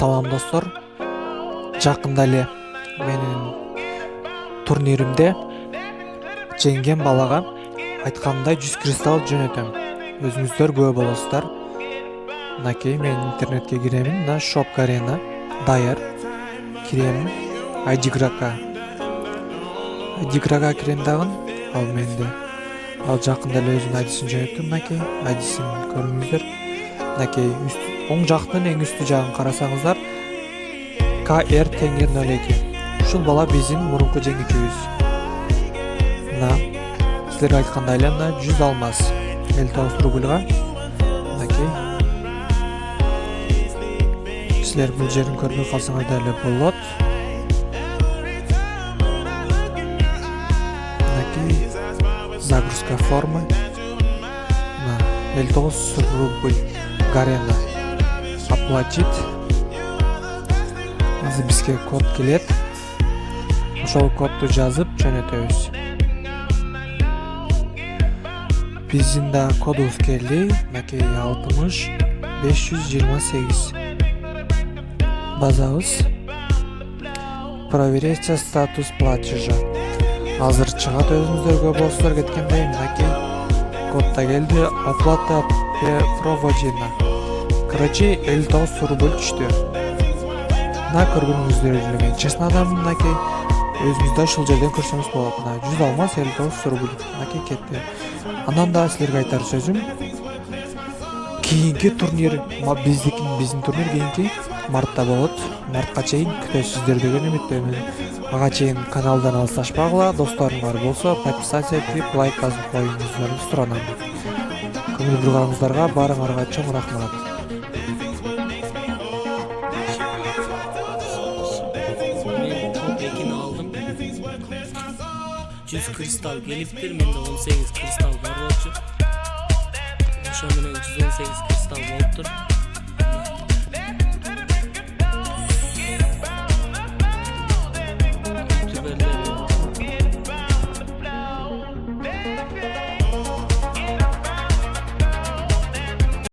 Салам достор, жакында эле менин турниримде жеңген балага айтканымдай 100 кристалл жөнөтөм. Өзүңүздөр күбө болосуздар. Мынакей мен интернетке киремин, мына Shop Arena даяр. Киремин ID-га кирем дагы. Ал менде жакында эле өзүнүн ID-син жөнөттүм. Мынакей ID-син көрүңүздөр. Мынакей оң жактын эң үстү жагын карасаңыздар KR Тенгер 02. Ушул бала биздин мурунку жеңүүчүбүз. Мына силерге айткандай эле 100 алмаз 59 рубльга. Мынакей силер бул жерин көрбөй калсаңар деле болот. Мынакей загрузка формы. 59 рубль Гарена оплатить. Азыр бизге код келет. Ошол кодду жазып жөнөтөбүз. Биздин да кодубуз келди. Мынакей 60528. Базабыз. Проверить статус платежа. Азыр чыгат, өзүңүздөр көрүп болсуздар кеткендей. Мынакей код да келди. Оплата проводена. Короче, 59 рубль түштү. Мына көргөнүңүздөр эле мен честно адаммын. Мынакей өзүңүздөр ушул жерден көрсөңүз болот. Мына 100 алмаз 59 рубль. Мынакей кетти. Анан да силерге айтар сөзүм, кийинки турнир биздин турнир кийинки мартта болот. Мартка чейин күтөсүздөр деген үмүттөмүн. Ага чейин каналдан алысташпагыла. Досторум болсо подписаться этип, лайк жазып коюңуздарды суранам. Көңүл бурганыңыздарга баарыңарга чоң рахмат. Мен топ 2'ni aldım. 100 kristal geliptir. Mende 18 kristal var olacak. Şu an 118 kristal oluptur.